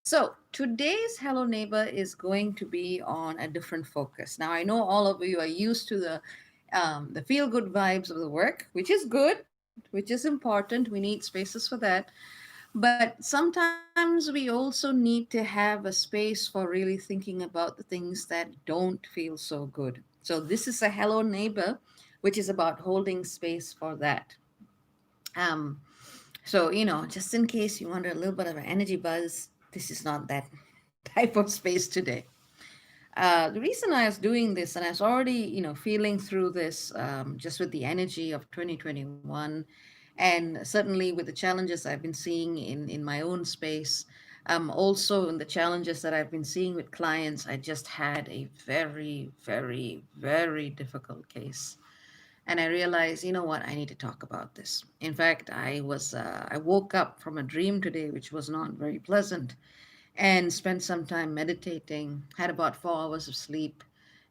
So today's Hello Neighbor is going to be on a different focus. Now I know all of you are used to the feel good vibes of the work, which is good, which is important. We need spaces for that. But sometimes we also need to have a space for really thinking about the things that don't feel so good. So this is a Hello Neighbor, which is about holding space for that. Um, so, just in case you want a little bit of an energy buzz, this is not that type of space today. The reason I was doing this, and I was already, feeling through this just with the energy of 2021, and certainly with the challenges I've been seeing in my own space, also in the challenges that I've been seeing with clients, I just had a very, very, very difficult case. And I realized, you know what, I need to talk about this. In fact, I woke up from a dream today, which was not very pleasant, and spent some time meditating, had about 4 hours of sleep.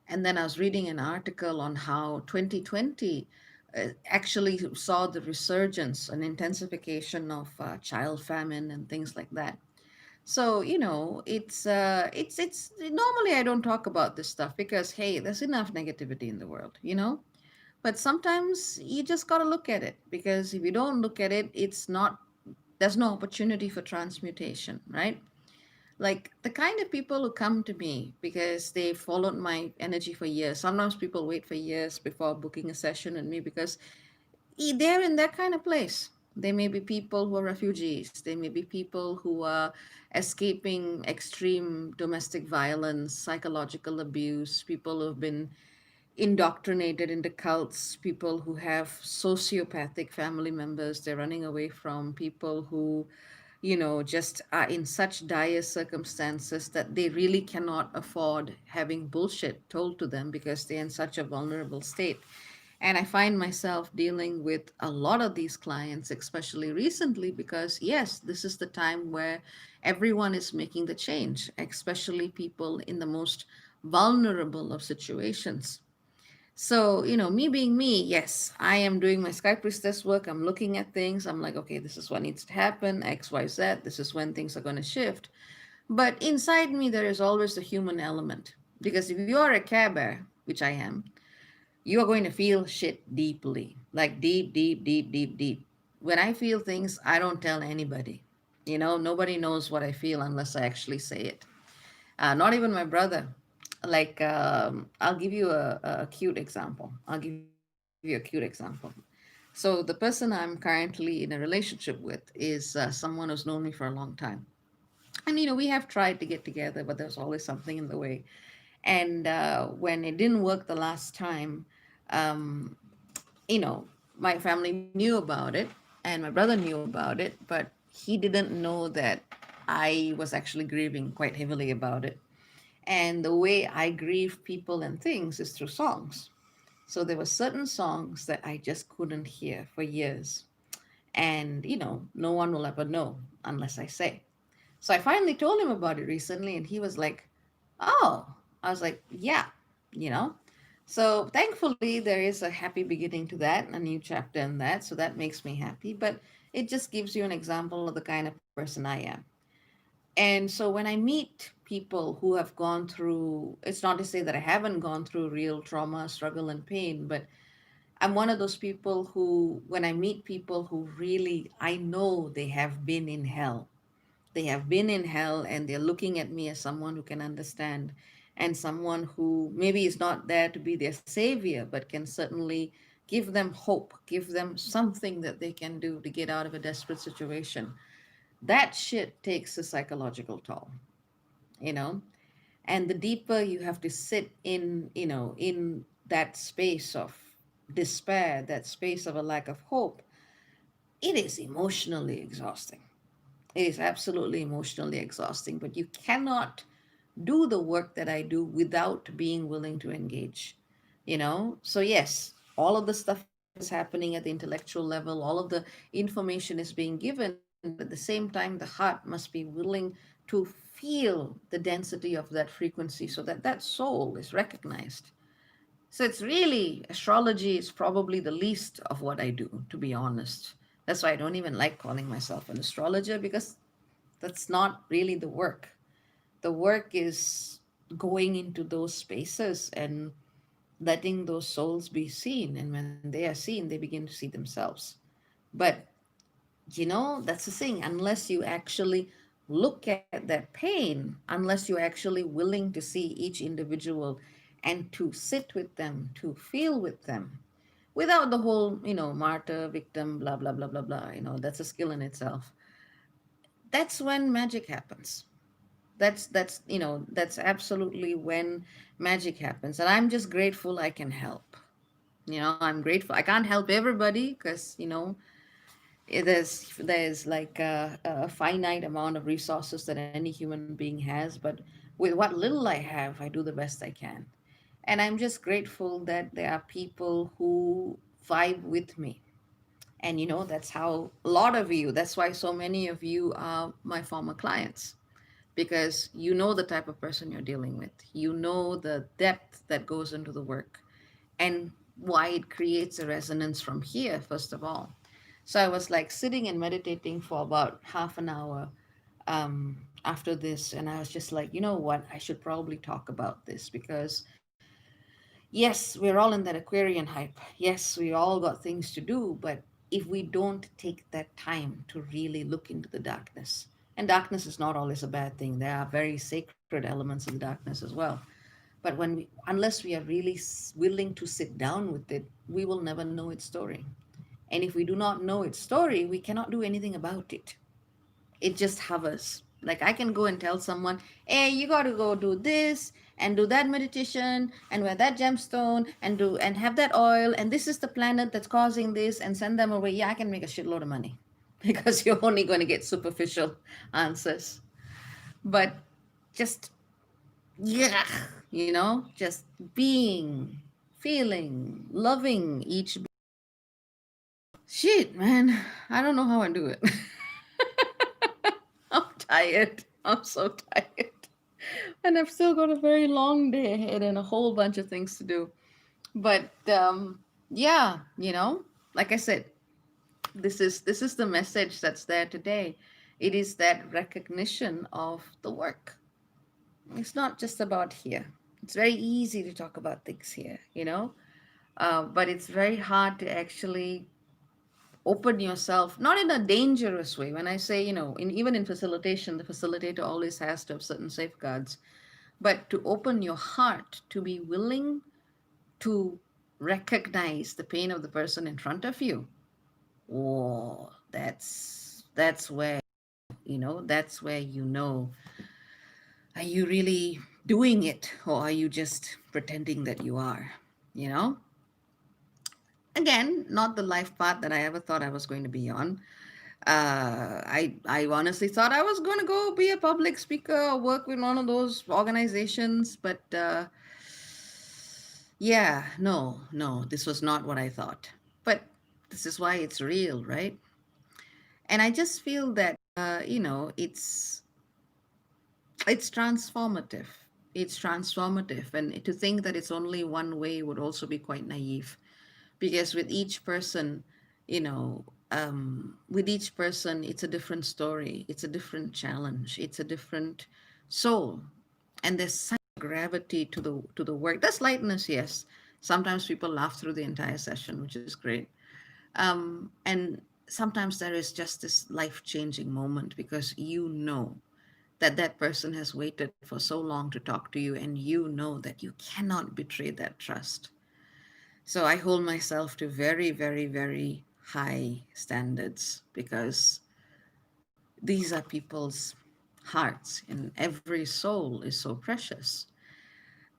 And then I was reading an article on how 2020 actually saw the resurgence and intensification of child famine and things like that. So, it's normally I don't talk about this stuff because, hey, there's enough negativity in the world. But sometimes you just got to look at it because if you don't look at it, there's no opportunity for transmutation, right? Like the kind of people who come to me because they followed my energy for years. Sometimes people wait for years before booking a session with me because they're in that kind of place. They may be people who are refugees. They may be people who are escaping extreme domestic violence, psychological abuse, people who've been indoctrinated into cults, people who have sociopathic family members they're running away from, people who, just are in such dire circumstances that they really cannot afford having bullshit told to them because they're in such a vulnerable state. And I find myself dealing with a lot of these clients, especially recently, because yes, this is the time where everyone is making the change, especially people in the most vulnerable of situations. So, me being me, yes, I am doing my Sky Priestess work. I'm looking at things. I'm like, okay, this is what needs to happen, X, Y, Z. This is when things are going to shift. But inside me, there is always the human element. Because if you are a Care Bear, which I am, you are going to feel shit deeply, like deep, deep, deep, deep, deep. When I feel things, I don't tell anybody. Nobody knows what I feel unless I actually say it. Not even my brother. Like, I'll give you a cute example. I'll give you a cute example. So, the person I'm currently in a relationship with is someone who's known me for a long time. And, we have tried to get together, but there's always something in the way. And when it didn't work the last time, um, you know, my family knew about it and my brother knew about it, but he didn't know that I was actually grieving quite heavily about it. And the way I grieve people and things is through songs. So there were certain songs that I just couldn't hear for years. And, no one will ever know unless I say. So I finally told him about it recently, and he was like, oh, I was like, yeah, you know. So thankfully, there is a happy beginning to that, a new chapter in that. So that makes me happy. But it just gives you an example of the kind of person I am. And so when I meet people who have gone through, it's not to say that I haven't gone through real trauma, struggle, and pain, but I'm one of those people who, when I meet people who really, I know they have been in hell. They have been in hell and they're looking at me as someone who can understand and someone who maybe is not there to be their savior, but can certainly give them hope, give them something that they can do to get out of a desperate situation. That shit takes a psychological toll, you know? And the deeper you have to sit in that space of despair, that space of a lack of hope, it is emotionally exhausting. It is absolutely emotionally exhausting, but you cannot do the work that I do without being willing to engage. So yes, all of the stuff is happening at the intellectual level, all of the information is being given, but at the same time, the heart must be willing to feel the density of that frequency so that that soul is recognized. So it's really, astrology is probably the least of what I do, to be honest. That's why I don't even like calling myself an astrologer because That's not really the work. The work is going into those spaces and letting those souls be seen. And when they are seen, they begin to see themselves. But that's the thing. Unless you actually look at that pain, unless you're actually willing to see each individual and to sit with them, to feel with them, without the whole, martyr, victim, blah, blah, blah, blah, blah, that's a skill in itself. That's when magic happens. That's absolutely when magic happens. And I'm just grateful I can help. I'm grateful. I can't help everybody because, there's like a finite amount of resources that any human being has, but with what little I have, I do the best I can. And I'm just grateful that there are people who vibe with me. And that's how a lot of you, that's why so many of you are my former clients, because you know the type of person you're dealing with, you know the depth that goes into the work, and why it creates a resonance from here, first of all. So I was like sitting and meditating for about half an hour after this, and I was just like, you know what, I should probably talk about this because, yes, we're all in that Aquarian hype. Yes, we all got things to do, but if we don't take that time to really look into the darkness, and darkness is not always a bad thing, there are very sacred elements of the darkness as well. But unless we are really willing to sit down with it, we will never know its story. And if we do not know its story, we cannot do anything about it. It just hovers. Like I can go and tell someone, hey, you got to go do this and do that meditation and wear that gemstone and do and have that oil and this is the planet that's causing this and send them away. Yeah, I can make a shitload of money because you're only going to get superficial answers. But just, yeah, just being, feeling, loving each. Shit, man, I don't know how I do it. I'm tired. I'm so tired. And I've still got a very long day ahead and a whole bunch of things to do. But yeah, like I said, this is the message that's there today. It is that recognition of the work. It's not just about here. It's very easy to talk about things here, but it's very hard to actually open yourself, not in a dangerous way. When I say, even in facilitation, the facilitator always has to have certain safeguards, but to open your heart, to be willing to recognize the pain of the person in front of you. Oh, that's where, that's where are you really doing it or are you just pretending that you are, you know? Again, not the life path that I ever thought I was going to be on. I honestly thought I was going to go be a public speaker or work with one of those organizations, but yeah, no, this was not what I thought. But this is why it's real, right? And I just feel that it's transformative. It's transformative, and to think that it's only one way would also be quite naive, because with each person, with each person, it's a different story, it's a different challenge, it's a different soul, and there's such gravity to the work. There's lightness, yes. Sometimes people laugh through the entire session, which is great. And sometimes there is just this life-changing moment because that that person has waited for so long to talk to you, and you know that you cannot betray that trust. So I hold myself to very, very, very high standards because these are people's hearts and every soul is so precious.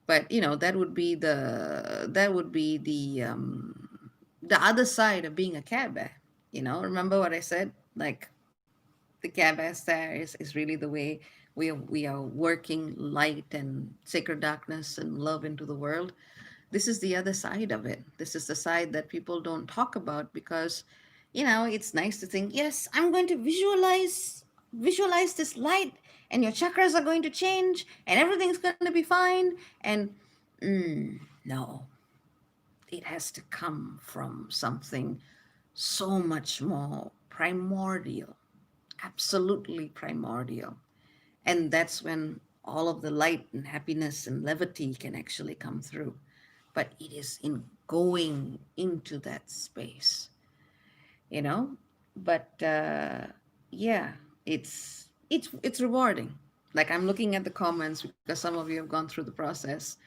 But that would be the other side of being a Care Bear. Remember what I said? Like the Care Bear stare is really the way we are working light and sacred darkness and love into the world. This is the other side of it. This is the side that people don't talk about because, it's nice to think, yes, I'm going to visualize this light, and your chakras are going to change, and everything's going to be fine. And no, it has to come from something so much more primordial. absolutely primordial. And that's when all of the light and happiness and levity can actually come through. But it is in going into that space, you know? But yeah, it's rewarding. Like I'm looking at the comments because some of you have gone through the process.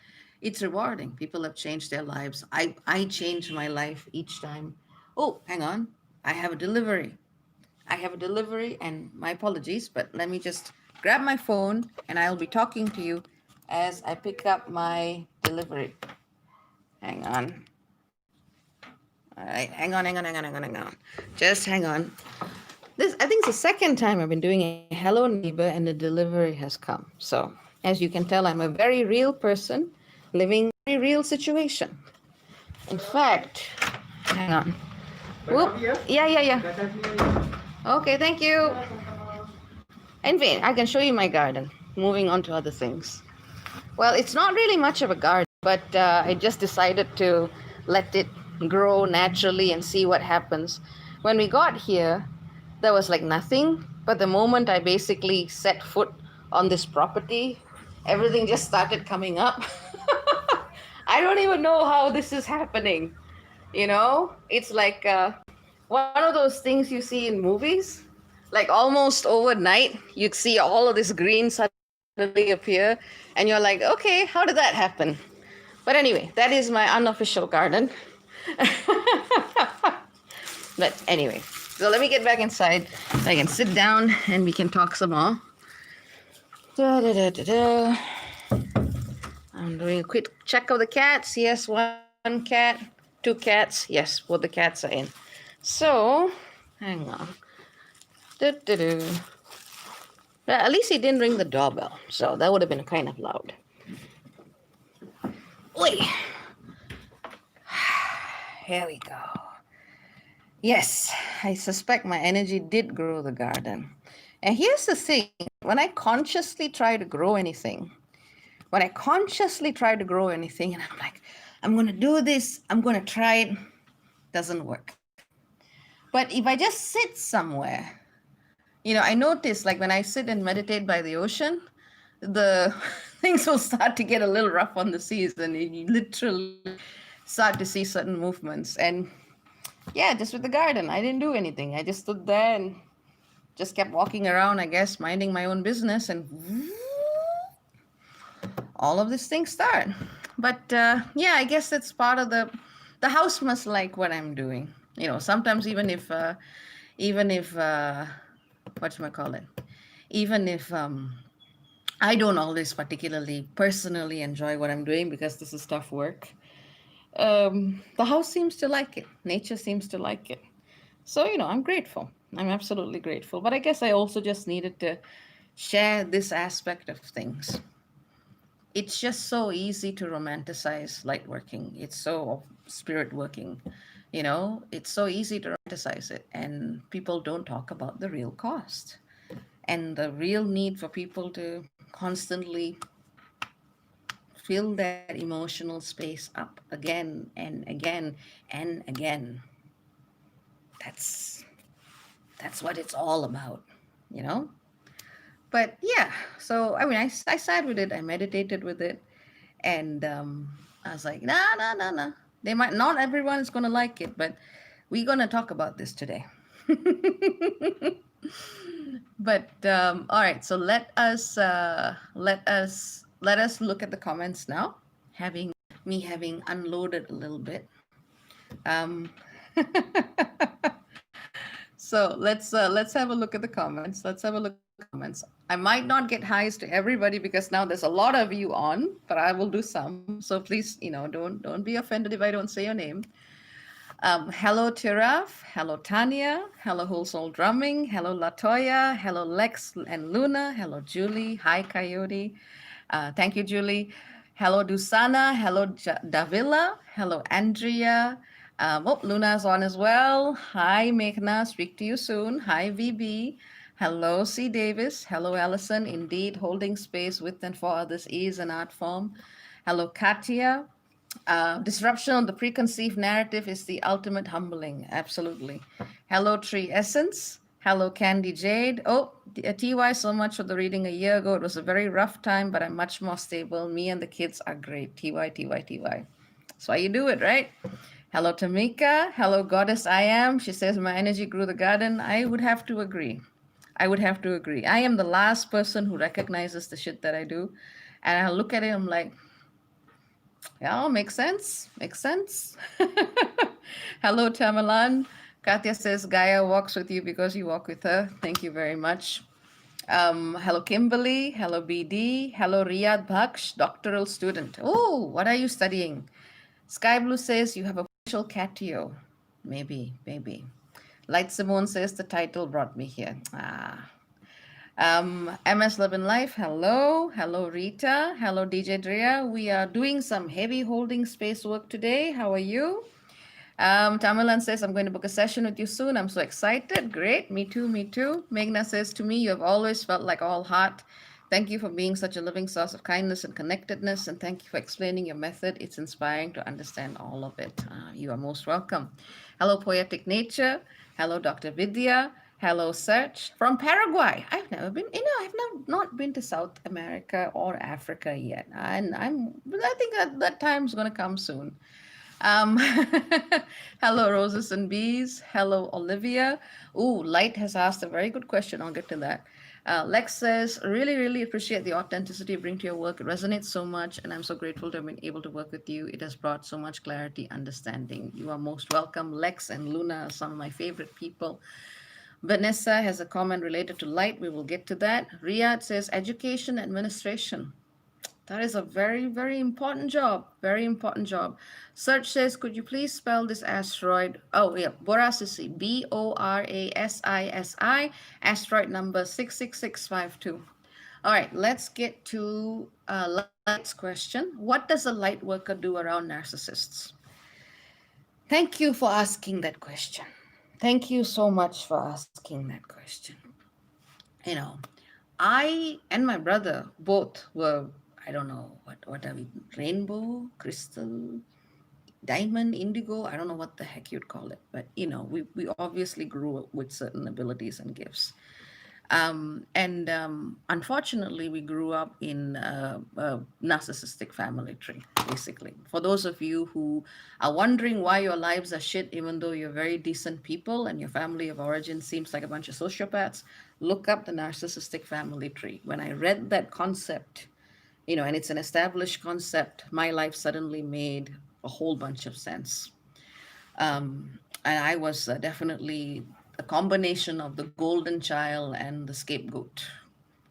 It's rewarding. People have changed their lives. I change my life each time. Oh, hang on. I have a delivery. I have a delivery, and my apologies, but let me just grab my phone and I'll be talking to you as I pick up my delivery. Hang on. All right, hang on. Just hang on. This, I think, it's the second time I've been doing a hello neighbor and the delivery has come. So, as you can tell, I'm a very real person living a very real situation. In fact, hang on. Whoop. Yeah. Okay, thank you. Anyway, I can show you my garden. Moving on to other things. Well, it's not really much of a garden, but I just decided to let it grow naturally and see what happens. When we got here, there was like nothing, but the moment I basically set foot on this property, everything just started coming up. I don't even know how this is happening. You know, it's like one of those things you see in movies. Like almost overnight, you'd see all of this green suddenly appear, and you're like, okay, how did that happen? But anyway, that is my unofficial garden. But anyway, so let me get back inside. I can sit down and we can talk some more. Da, da, da, da, da. I'm doing a quick check of the cats. Yes, one cat, two cats. Yes, both the cats are in. So, hang on. Do. Well, at least he didn't ring the doorbell, so that would have been kind of loud. Wait. Here we go. Yes, I suspect my energy did grow the garden. And here's the thing, when I consciously try to grow anything, and I'm like, I'm going to do this, I'm going to try it, doesn't work. But if I just sit somewhere, I notice like when I sit and meditate by the ocean, the things will start to get a little rough on the seas and you literally start to see certain movements. And yeah, just with the garden, I didn't do anything. I just stood there and just kept walking around, I guess, minding my own business, and all of these things start. But yeah, I guess that's part of the house must like what I'm doing. Sometimes even if whatchamacallit, even if I don't always particularly personally enjoy what I'm doing because this is tough work, the house seems to like it. Nature seems to like it. So, I'm grateful. I'm absolutely grateful. But I guess I also just needed to share this aspect of things. It's just so easy to romanticize light working. It's so spirit working. It's so easy to romanticize it. And people don't talk about the real cost and the real need for people to constantly fill that emotional space up again and again and again. That's what it's all about, you know? But yeah, so I mean, I sat with it, I meditated with it, and I was like, nah. They might not everyone is gonna like it, but we're gonna talk about this today. But all right, so let us look at the comments now. Having unloaded a little bit. So let's have a look at the comments. I might not get highs to everybody because now there's a lot of you on, but I will do some. So please, don't be offended if I don't say your name. Hello Tiraf, hello Tanya, hello Whole Soul Drumming, hello Latoya, hello Lex and Luna, hello Julie, hi Coyote, thank you Julie, hello Dusana, hello Davila, hello Andrea, Luna's on as well, hi Meghna, speak to you soon, hi VB, hello C Davis, hello Allison, indeed holding space with and for others is an art form, hello Katia, disruption of the preconceived narrative is the ultimate humbling. Absolutely. Hello, Tree Essence. Hello, Candy Jade. Oh, TY, so much for the reading a year ago. It was a very rough time, but I'm much more stable. Me and the kids are great. TY, TY, TY. That's why you do it, right? Hello, Tamika. Hello, Goddess I Am. She says, my energy grew the garden. I would have to agree. I would have to agree. I am the last person who recognizes the shit that I do. And I look at it, I'm like, yeah, makes sense. Makes sense. Hello, Tamalan. Katya says Gaia walks with you because you walk with her. Thank you very much. Hello, Kimberly. Hello, BD. Hello, Riyad Baksh, doctoral student. Oh, what are you studying? Sky Blue says you have a potential catio. Maybe, maybe. Light Simone says the title brought me here. Ah, MS Love and Life, hello. Hello, Rita. Hello, DJ Drea. We are doing some heavy holding space work today. How are you? Tamilan says, I'm going to book a session with you soon. I'm so excited. Great. Me too. Me too. Meghna says to me, you have always felt like all heart. Thank you for being such a living source of kindness and connectedness. And thank you for explaining your method. It's inspiring to understand all of it. You are most welcome. Hello, Poetic Nature. Hello, Dr. Vidya. Hello, Serge from Paraguay. I've never been, I've not been to South America or Africa yet. And I think that time's going to come soon. Um, hello, Roses and Bees. Hello, Olivia. Ooh, Light has asked a very good question. I'll get to that. Lex says, really, really appreciate the authenticity you bring to your work. It resonates so much, and I'm so grateful to have been able to work with you. It has brought so much clarity, understanding. You are most welcome. Lex and Luna are some of my favorite people. Vanessa has a comment related to light. We will get to that. Riyadh says, education administration. That is a very, very important job. Very important job. Search says, could you please spell this asteroid? Oh, yeah, Borasisi. Borasisi. Asteroid number 66652. All right, let's get to Light's question. What does a light worker do around narcissists? Thank you for asking that question. Thank you so much for asking that question. You know, I and my brother both were, I don't know, what are we, rainbow, crystal, diamond, indigo, I don't know what the heck you'd call it, but we obviously grew up with certain abilities and gifts. And unfortunately, we grew up in a narcissistic family tree, basically. For those of you who are wondering why your lives are shit, even though you're very decent people and your family of origin seems like a bunch of sociopaths, look up the narcissistic family tree. When I read that concept, and it's an established concept, my life suddenly made a whole bunch of sense. And I was definitely a combination of the golden child and the scapegoat,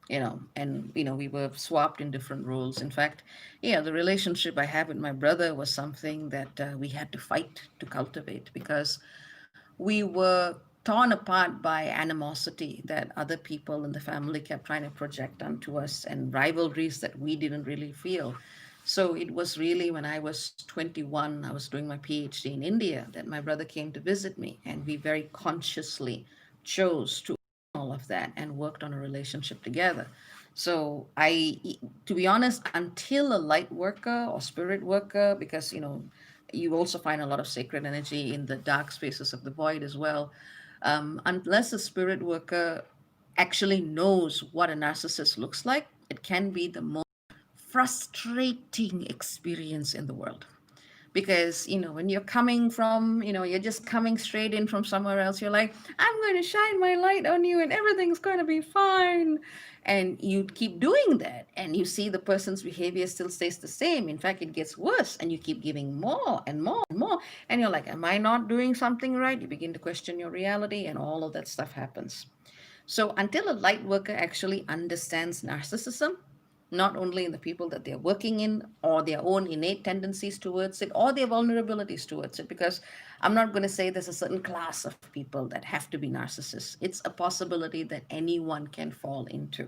and we were swapped in different roles. In fact, yeah, the relationship I had with my brother was something that we had to fight to cultivate because we were torn apart by animosity that other people in the family kept trying to project onto us and rivalries that we didn't really feel. So it was really when I was 21, I was doing my PhD in India, that my brother came to visit me, and we very consciously chose to all of that and worked on a relationship together. So to be honest, until a light worker or spirit worker, because you also find a lot of sacred energy in the dark spaces of the void as well. Unless a spirit worker actually knows what a narcissist looks like, it can be the most frustrating experience in the world, because when you're coming from, you're just coming straight in from somewhere else, you're like, I'm going to shine my light on you and everything's going to be fine, and you keep doing that and you see the person's behavior still stays the same. In fact, it gets worse, and you keep giving more and more and more, and you're like, am I not doing something right? You begin to question your reality, and all of that stuff happens. So until a light worker actually understands narcissism, not only in the people that they're working in, or their own innate tendencies towards it, or their vulnerabilities towards it, because I'm not going to say there's a certain class of people that have to be narcissists. It's a possibility that anyone can fall into,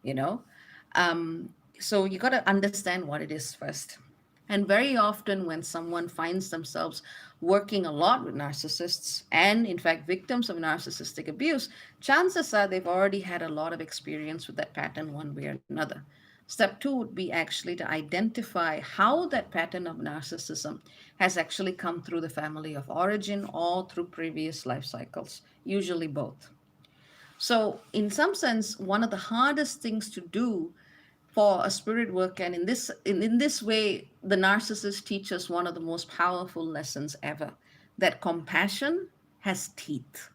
you know? Um, so you got to understand what it is first. And very often, when someone finds themselves working a lot with narcissists and, in fact, victims of narcissistic abuse, chances are they've already had a lot of experience with that pattern one way or another. Step two would be actually to identify how that pattern of narcissism has actually come through the family of origin or through previous life cycles, usually both. So, in some sense, one of the hardest things to do for a spirit work, and in this way, the narcissist teaches one of the most powerful lessons ever, that compassion has teeth.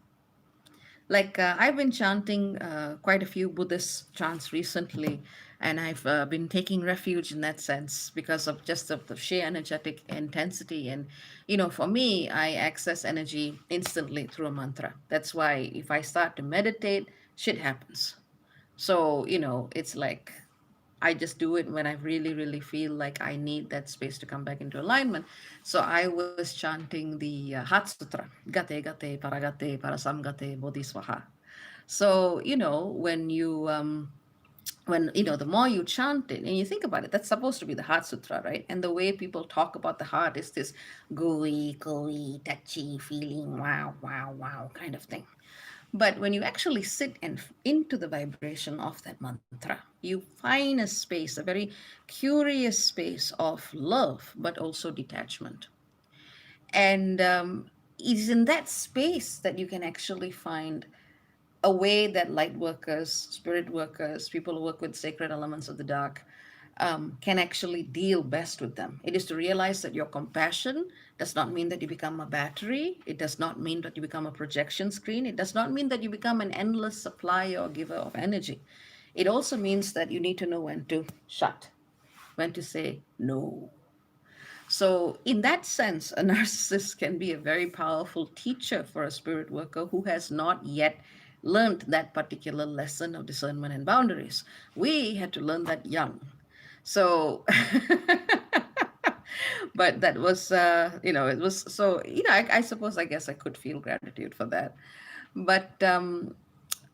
Like I've been chanting quite a few Buddhist chants recently, and I've been taking refuge in that sense because of just of the sheer energetic intensity. And for me, I access energy instantly through a mantra. That's why if I start to meditate, shit happens. So it's like I just do it when I really, really feel like I need that space to come back into alignment. So I was chanting the Heart Sutra, Gate Gate Paragate Parasamgate Bodhisvaha. So when the more you chant it and you think about it, that's supposed to be the Heart Sutra, right? And the way people talk about the heart is this gooey, gooey, touchy feeling, wow, wow, wow kind of thing. But when you actually sit and into the vibration of that mantra, you find a space, a very curious space of love, but also detachment. And it is in that space that you can actually find a way that light workers, spirit workers, people who work with sacred elements of the dark can actually deal best with them. It is to realize that your compassion does not mean that you become a battery. It does not mean that you become a projection screen. It does not mean that you become an endless supplier or giver of energy. It also means that you need to know when to shut, when to say no. So, in that sense, a narcissist can be a very powerful teacher for a spirit worker who has not yet learned that particular lesson of discernment and boundaries. We had to learn that young. So, but that was, it was so, I suppose, I guess I could feel gratitude for that. But,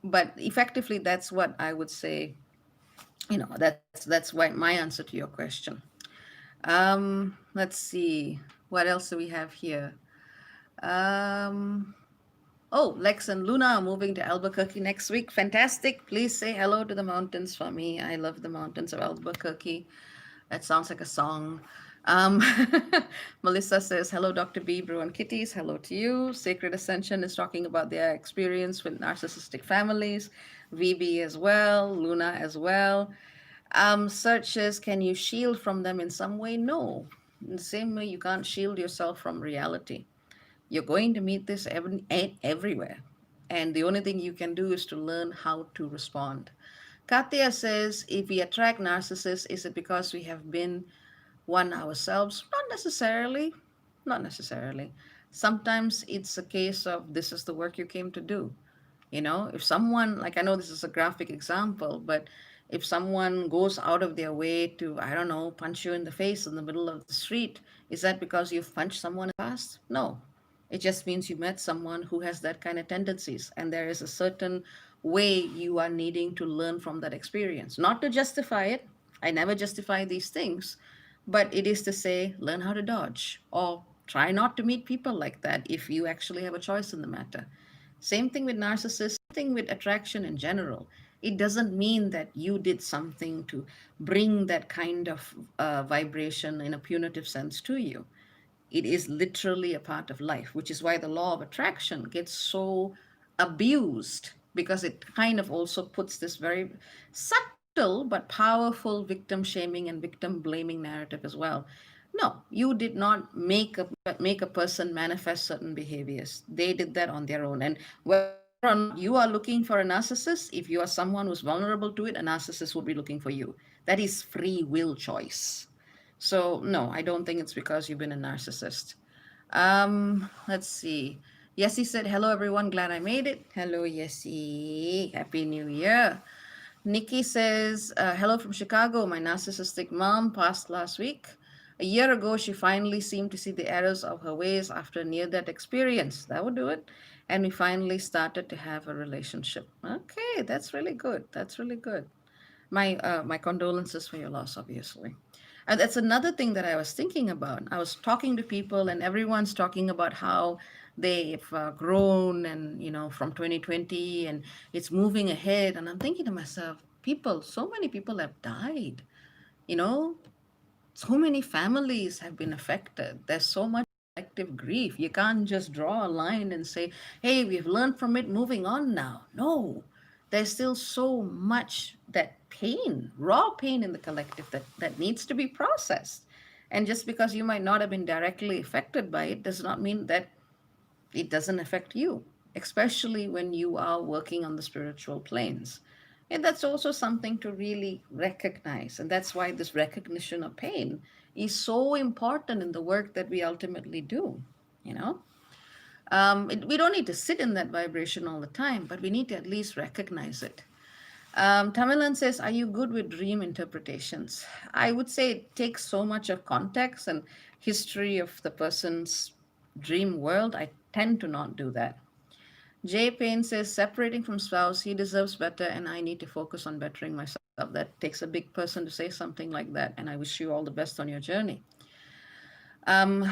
but effectively, that's what I would say, that's my answer to your question. Let's see. What else do we have here? Um, oh, Lex and Luna are moving to Albuquerque next week. Fantastic. Please say hello to the mountains for me. I love the mountains of Albuquerque. That sounds like a song. Um, Melissa says, hello, Dr. B, Brew and Kitties. Hello to you. Sacred Ascension is talking about their experience with narcissistic families. VB as well. Luna as well. Searches, can you shield from them in some way? No. In the same way, you can't shield yourself from reality. You're going to meet this everywhere. And the only thing you can do is to learn how to respond. Katya says, if we attract narcissists, is it because we have been one ourselves? Not necessarily. Not necessarily. Sometimes it's a case of this is the work you came to do. If someone, like I know this is a graphic example, but if someone goes out of their way to, I don't know, punch you in the face in the middle of the street, is that because you've punched someone in the past? No. It just means you met someone who has that kind of tendencies, and there is a certain way you are needing to learn from that experience. Not to justify it. I never justify these things, but it is to say, learn how to dodge, or try not to meet people like that if you actually have a choice in the matter. Same thing with narcissists, thing with attraction in general. It doesn't mean that you did something to bring that kind of vibration in a punitive sense to you. It is literally a part of life, which is why the law of attraction gets so abused because it kind of also puts this very subtle but powerful victim shaming and victim blaming narrative as well. No, you did not make a person manifest certain behaviors. They did that on their own. And whether or not you are looking for a narcissist, if you are someone who's vulnerable to it, a narcissist will be looking for you. That is free will choice. So no, I don't think it's because you've been a narcissist. Let's see. Yessie said, hello everyone, glad I made it. Hello, Yessie. Happy New Year. Nikki says, hello from Chicago. My narcissistic mom passed last week. A year ago, she finally seemed to see the errors of her ways after a near death experience. That would do it. And we finally started to have a relationship. Okay, that's really good. That's really good. My condolences for your loss, obviously. And that's another thing that I was thinking about. I was talking to people, and everyone's talking about how they've grown, and from 2020, and it's moving ahead. And I'm thinking to myself, people, so many people have died. You know, so many families have been affected. There's so much collective grief. You can't just draw a line and say, "Hey, we've learned from it. Moving on now." No, there's still so much that pain, raw pain in the collective that needs to be processed. And just because you might not have been directly affected by it does not mean that it doesn't affect you, especially when you are working on the spiritual planes. And that's also something to really recognize. And that's why this recognition of pain is so important in the work that we ultimately do, you know? We don't need to sit in that vibration all the time, but we need to at least recognize it. Tamilan says, are you good with dream interpretations? I would say it takes so much of context and history of the person's dream world. I tend to not do that. Jay Payne says, separating from spouse, he deserves better, and I need to focus on bettering myself. That takes a big person to say something like that, and I wish you all the best on your journey. Lightstone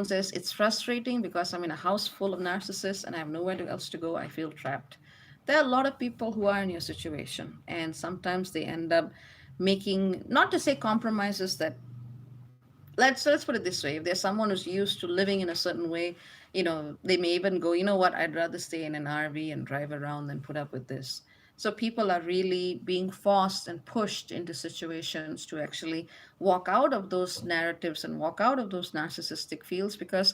says, it's frustrating because I'm in a house full of narcissists and I have nowhere else to go. I feel trapped. There are a lot of people who are in your situation, and sometimes they end up making, not to say compromises that, let's put it this way, if there's someone who's used to living in a certain way, they may even go, you know what, I'd rather stay in an RV and drive around than put up with this. So people are really being forced and pushed into situations to actually walk out of those narratives and walk out of those narcissistic fields, because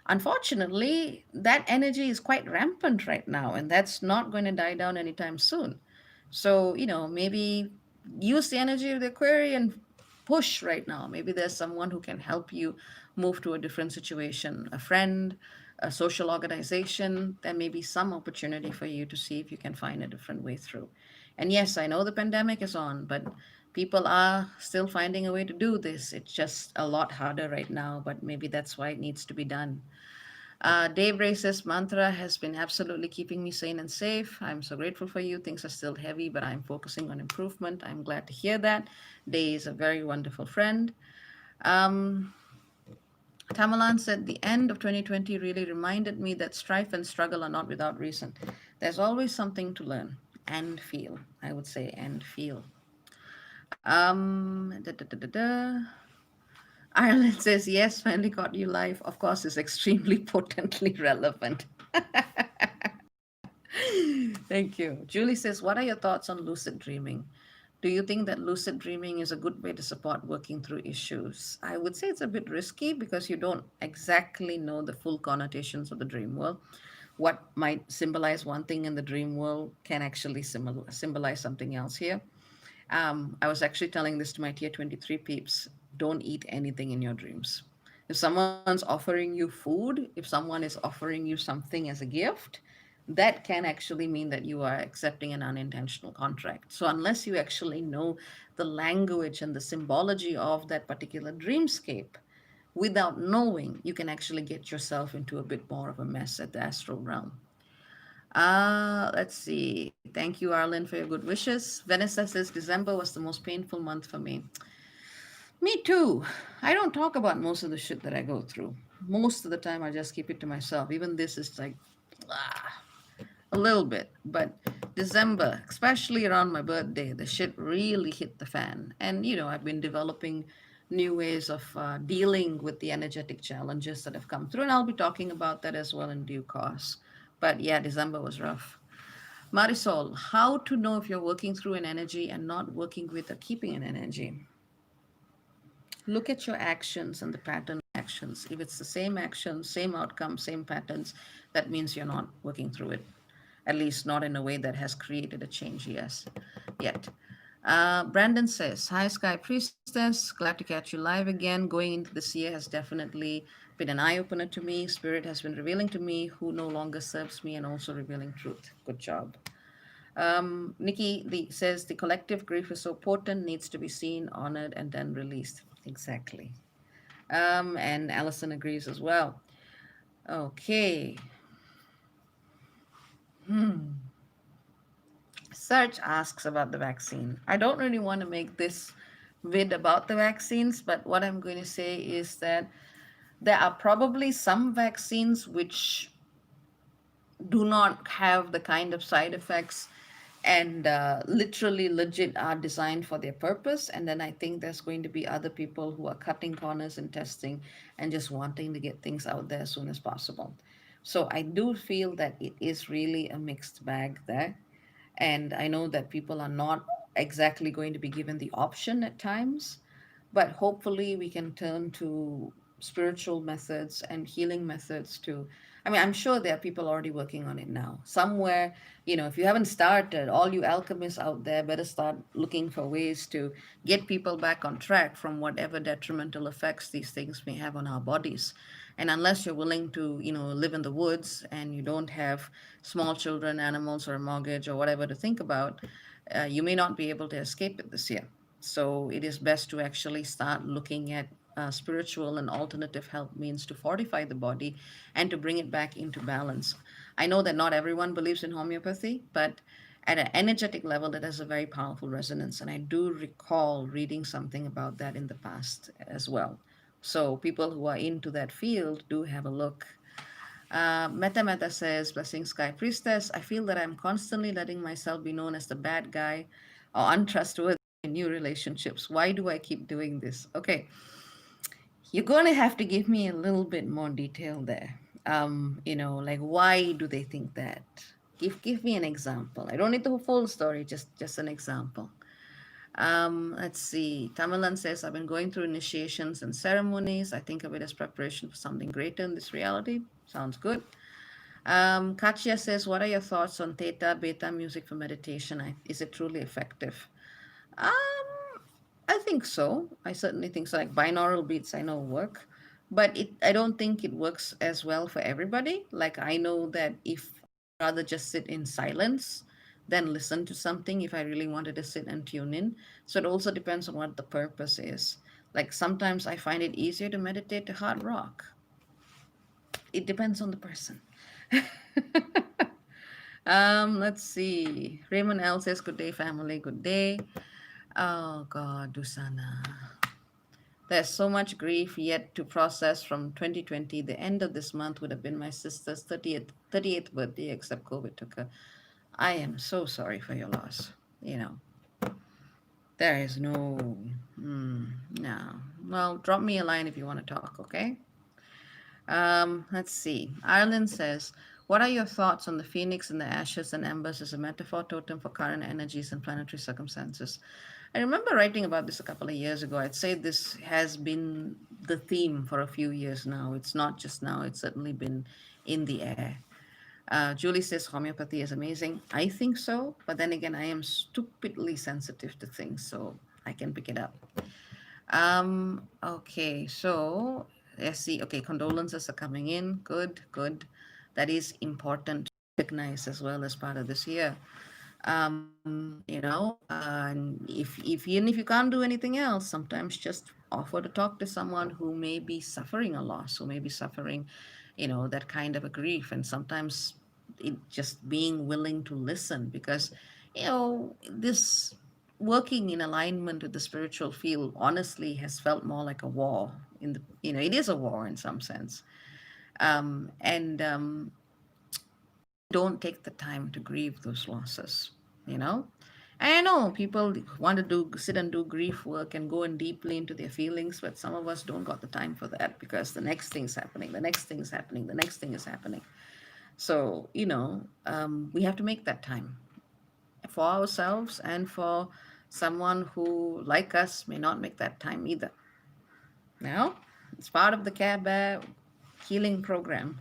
unfortunately that energy is quite rampant right now, and that's not going to die down anytime soon. So, maybe use the energy of the Aquarius and push right now. Maybe there's someone who can help you move to a different situation, a friend, a social organization. There may be some opportunity for you to see if you can find a different way through. And yes, I know the pandemic is on, but people are still finding a way to do this. It's just a lot harder right now, but maybe that's why it needs to be done. Dave Ray says, mantra has been absolutely keeping me sane and safe. I'm so grateful for you. Things are still heavy, but I'm focusing on improvement. I'm glad to hear that. Day is a very wonderful friend. Um, Tamalan said, the end of 2020 really reminded me that strife and struggle are not without reason. There's always something to learn and feel, I would say, and feel. Da, da, da, da, da. Ireland says, yes, finally got you live. Of course, is extremely potently relevant. Thank you. Julie says, what are your thoughts on lucid dreaming? Do you think that lucid dreaming is a good way to support working through issues? I would say it's a bit risky because you don't exactly know the full connotations of the dream world. What might symbolize one thing in the dream world can actually symbolize something else here. I was actually telling this to my tier 23 peeps. Don't eat anything in your dreams. If someone's offering you food, if someone is offering you something as a gift, that can actually mean that you are accepting an unintentional contract. So, unless you actually know the language and the symbology of that particular dreamscape, without knowing, you can actually get yourself into a bit more of a mess at the astral realm. Let's see. Thank you, Arlen, for your good wishes. Vanessa says December was the most painful month for me. Me too. I don't talk about most of the shit that I go through. Most of the time, I just keep it to myself. Even this is like, ah, a little bit. But December, especially around my birthday, the shit really hit the fan. And, I've been developing new ways of dealing with the energetic challenges that have come through. And I'll be talking about that as well in due course. But yeah, December was rough. Marisol, how to know if you're working through an energy and not working with or keeping an energy? Look at your actions and the pattern of actions. If it's the same action, same outcome, same patterns, that means you're not working through it. At least not in a way that has created a change, yes, yet. Brandon says, hi, Sky Priestess. Glad to catch you live again. Going into this year has definitely been an eye opener to me. Spirit has been revealing to me who no longer serves me and also revealing truth. Good job. Nikki says, the collective grief is so potent, needs to be seen, honored, and then released. Exactly. And Allison agrees as well. Okay. Serge asks about the vaccine. I don't really want to make this vid about the vaccines, but what I'm going to say is that there are probably some vaccines which do not have the kind of side effects and literally legit are designed for their purpose. And then I think there's going to be other people who are cutting corners and testing and just wanting to get things out there as soon as possible. So I do feel that it is really a mixed bag there. And I know that people are not exactly going to be given the option at times, but hopefully we can turn to spiritual methods and healing methods to. I mean, I'm sure there are people already working on it now. Somewhere, if you haven't started, all you alchemists out there better start looking for ways to get people back on track from whatever detrimental effects these things may have on our bodies. And unless you're willing to, live in the woods and you don't have small children, animals, or a mortgage or whatever to think about, you may not be able to escape it this year. So it is best to actually start looking at spiritual and alternative health means to fortify the body and to bring it back into balance. I know that not everyone believes in homeopathy, but at an energetic level, it has a very powerful resonance. And I do recall reading something about that in the past as well. So people who are into that field do have a look. Meta Meta says, Blessing Sky Priestess, I feel that I'm constantly letting myself be known as the bad guy or untrustworthy in new relationships. Why do I keep doing this? Okay, you're going to have to give me a little bit more detail there. Like why do they think that? Give me an example. I don't need the full story, just an example. Let's see. Tamalan says, I've been going through initiations and ceremonies. I think of it as preparation for something greater in this reality. Sounds good. Katya says, what are your thoughts on theta, beta music for meditation? Is it truly effective? Um, I think so. I certainly think so. Like binaural beats, I know work, but I don't think it works as well for everybody. Like I know that if I'd rather just sit in silence than listen to something, if I really wanted to sit and tune in. So it also depends on what the purpose is. Like sometimes I find it easier to meditate to hard rock. It depends on the person. Let's see. Raymond L says, good day, family. Good day. Oh God, Dusana. There's so much grief yet to process from 2020. The end of this month would have been my sister's 38th birthday, except COVID took her. I am so sorry for your loss. You know, there is no, no. Well, drop me a line if you want to talk, okay? Let's see. Ireland says, what are your thoughts on the phoenix and the ashes and embers as a metaphor totem for current energies and planetary circumstances? I remember writing about this a couple of years ago. I'd say this has been the theme for a few years now. It's not just now, it's certainly been in the air. Julie says homeopathy is amazing. I think so, but then again, I am stupidly sensitive to things, so I can pick it up. Okay, so let's see. Okay, condolences are coming in. Good, good. That is important to recognize as well as part of this year. And if even if you can't do anything else, sometimes just offer to talk to someone who may be suffering a loss, who may be suffering, that kind of a grief. And sometimes it just being willing to listen because, this working in alignment with the spiritual field honestly has felt more like a war it is a war in some sense. And don't take the time to grieve those losses, you know? And I know people want to sit and do grief work and go in deeply into their feelings, but some of us don't got the time for that because the next thing's happening, the next thing's happening, the next thing is happening. So, we have to make that time for ourselves and for someone who, like us, may not make that time either. Now, it's part of the Care Bear healing program.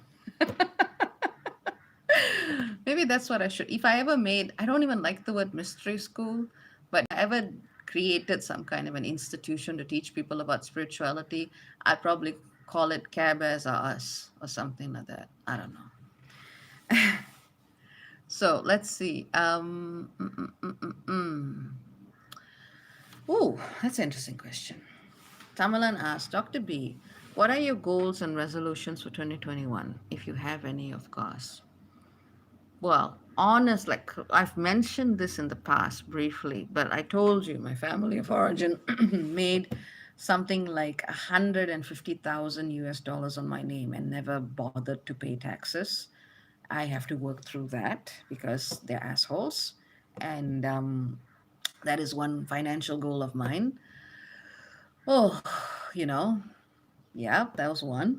Maybe that's what I should. If I ever made, I don't even like the word mystery school, but if I ever created some kind of an institution to teach people about spirituality, I'd probably call it Care Bears Are Us or something like that. I don't know. So let's see. Oh, that's an interesting question. Tamalan asked, Dr. B, what are your goals and resolutions for 2021, if you have any, of course? Well, honest, like I've mentioned this in the past briefly, but I told you my family of origin made something like 150,000 US dollars on my name and never bothered to pay taxes. I have to work through that because they're assholes. And that is one financial goal of mine. Oh, you know, yeah, that was one.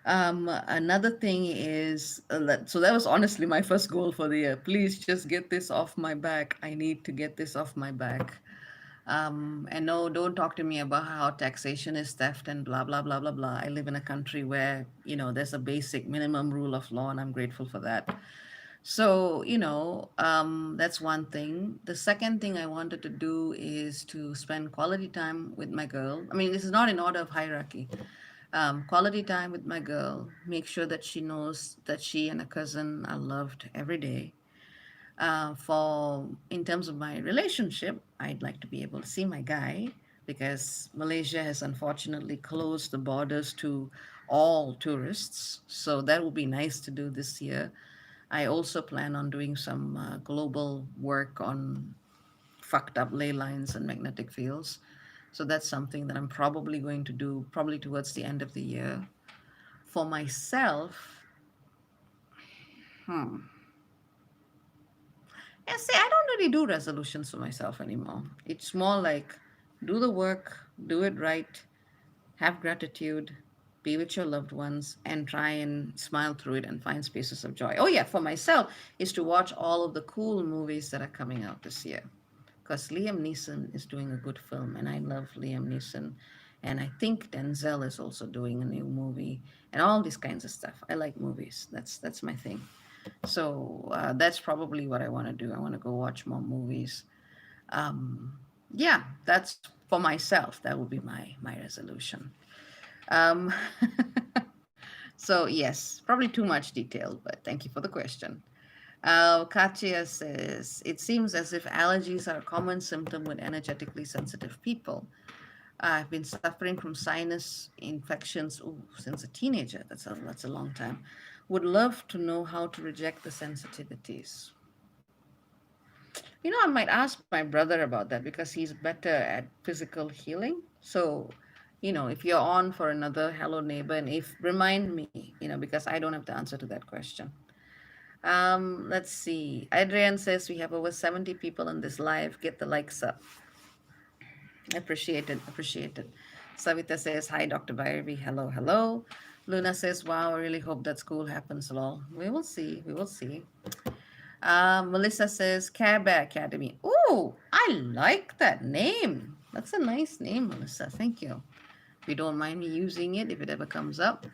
Another thing is so that was honestly my first goal for the year. Please just get this off my back. I need to get this off my back. And no, don't talk to me about how taxation is theft and blah blah blah blah blah. I live in a country where there's a basic minimum rule of law, and I'm grateful for that. So, that's one thing. The second thing I wanted to do is to spend quality time with my girl. I mean, this is not in order of hierarchy. Quality time with my girl, make sure that she knows that she and a cousin are loved every day. For in terms of my relationship, I'd like to be able to see my guy because Malaysia has unfortunately closed the borders to all tourists. So that would be nice to do this year. I also plan on doing some global work on fucked up ley lines and magnetic fields. So that's something that I'm probably going to do probably towards the end of the year. For myself, hmm. Yeah, see, I don't really do resolutions for myself anymore. It's more like do the work, do it right, have gratitude, be with your loved ones, and try and smile through it and find spaces of joy. Oh, yeah, for myself, is to watch all of the cool movies that are coming out this year. Because Liam Neeson is doing a good film, and I love Liam Neeson. And I think Denzel is also doing a new movie, and all these kinds of stuff. I like movies. That's my thing. So that's probably what I want to do. I want to go watch more movies. Um, yeah, that's for myself. That would be my resolution. Um, so yes, probably too much detail, but thank you for the question. Katya says, it seems as if allergies are a common symptom with energetically sensitive people. I've been suffering from sinus infections since a teenager. That's a long time. Would love to know how to reject the sensitivities. I might ask my brother about that because he's better at physical healing. So, if you're on for another hello neighbor, and if remind me, because I don't have the answer to that question. Let's see. Adrian says we have over 70 people in this live. Get the likes up. Appreciate it. Appreciate it. Savita says, hi, Dr. Bhairavi. Hello, hello. Luna says, wow, I really hope that school happens, lol. We will see. We will see. Melissa says, Care Bear Academy. Ooh, I like that name. That's a nice name, Melissa. Thank you. If you don't mind me using it, if it ever comes up.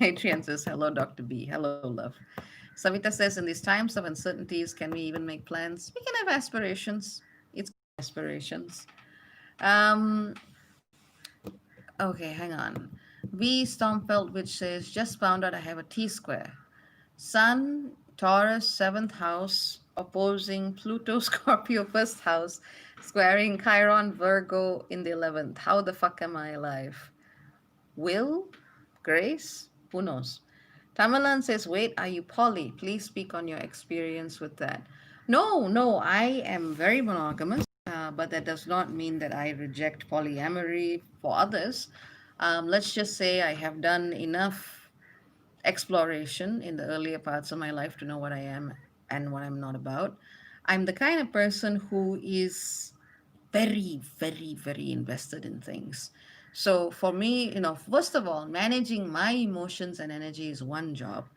Adrian says, hello, Dr. B. Hello, love. Savita says, in these times of uncertainties, can we even make plans? We can have aspirations. It's aspirations. Um, okay, hang on. V Stormfeld, which says, just found out I have a T square. Sun, Taurus, seventh house, opposing Pluto, Scorpio, first house, squaring Chiron, Virgo in the 11th. How the fuck am I alive? Will? Grace? Who knows? Tamalan says, wait, are you poly? Please speak on your experience with that. No, no, I am very monogamous, but that does not mean that I reject polyamory for others. Let's just say I have done enough exploration in the earlier parts of my life to know what I am and what I'm not about. I'm the kind of person who is very, very, very invested in things. So for me, first of all, managing my emotions and energy is one job,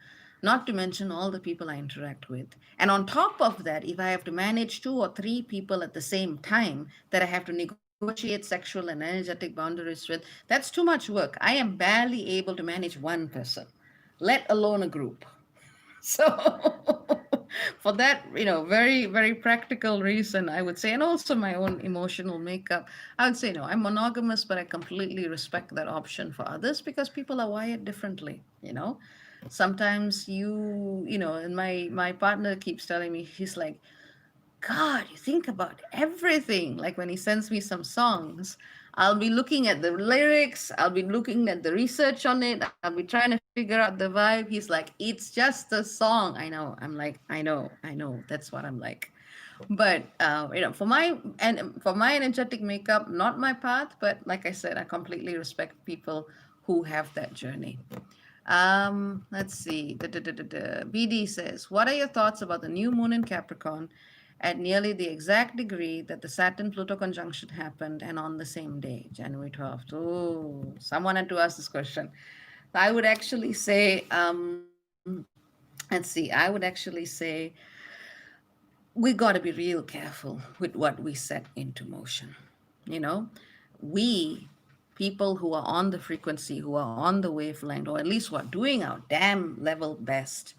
not to mention all the people I interact with. And on top of that, if I have to manage two or three people at the same time that I have to negotiate sexual and energetic boundaries with, that's too much work. I am barely able to manage one person, let alone a group. So for that, very, very practical reason, I would say, and also my own emotional makeup, I would say no, I'm monogamous, but I completely respect that option for others because people are wired differently. Sometimes and my partner keeps telling me, he's like, God, you think about everything. Like when he sends me some songs, I'll be looking at the lyrics, I'll be looking at the research on it, I'll be trying to figure out the vibe. He's like, it's just a song. I know. I'm like, I know. That's what I'm like. But for my energetic makeup, not my path, but like I said, I completely respect people who have that journey. Let's see. BD says, what are your thoughts about the new moon in Capricorn at nearly the exact degree that the Saturn Pluto conjunction happened and on the same day, January 12th? Oh, someone had to ask this question. I would actually say, let's see, I would actually say we got to be real careful with what we set into motion. You know, we, people who are on the frequency, who are on the wavelength, or at least who are doing our damn level best,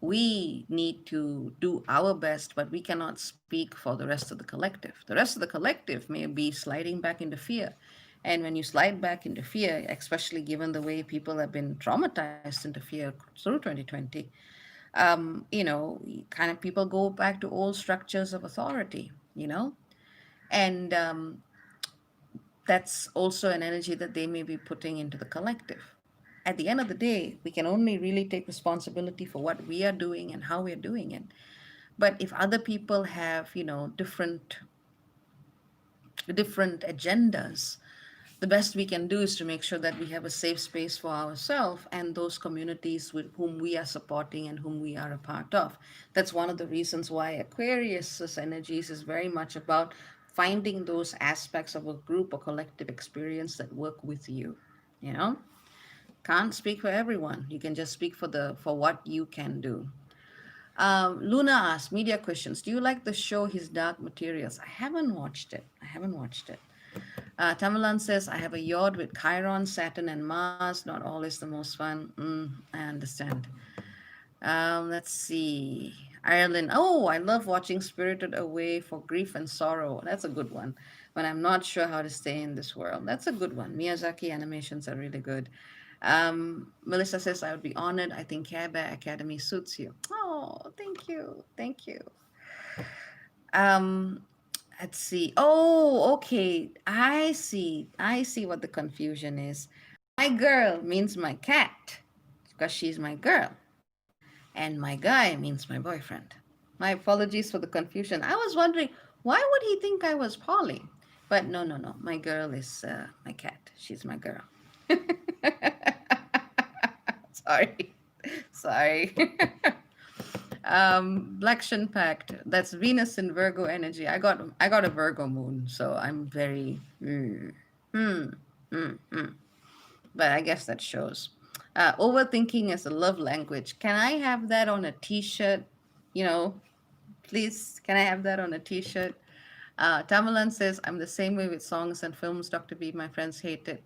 we need to do our best, but we cannot speak for the rest of the collective. The rest of the collective may be sliding back into fear. And when you slide back into fear, especially given the way people have been traumatized into fear through 2020, kind of people go back to old structures of authority, and that's also an energy that they may be putting into the collective. At the end of the day, we can only really take responsibility for what we are doing and how we are doing it. But if other people have, different agendas, the best we can do is to make sure that we have a safe space for ourselves and those communities with whom we are supporting and whom we are a part of. That's one of the reasons why Aquarius's energies is very much about finding those aspects of a group or collective experience that work with you. You know, can't speak for everyone. You can just speak for what you can do. Luna asks, media questions. Do you like the show His Dark Materials? I haven't watched it. I haven't watched it. Tamalan says, I have a yacht with Chiron, Saturn, and Mars. Not always the most fun. I understand. Let's see. Ireland. Oh, I love watching Spirited Away for grief and sorrow. That's a good one. When I'm not sure how to stay in this world. That's a good one. Miyazaki animations are really good. Melissa says, I would be honored. I think Care Bear Academy suits you. Oh, thank you. Thank you. Um, let's see. Oh, okay. I see what the confusion is. My girl means my cat because she's my girl, and my guy means my boyfriend. My apologies for the confusion. I was wondering why would he think I was Polly? But no, no, no. My girl is my cat. She's my girl. Sorry. Sorry. Black Shin Pact. That's Venus in Virgo energy. I got a Virgo moon, so I'm very mm, mm. But I guess that shows. Overthinking is a love language. Can I have that on a T-shirt? You know, please. Can I have that on a T-shirt? Tamalan says, I'm the same way with songs and films, Dr. B. My friends hate it.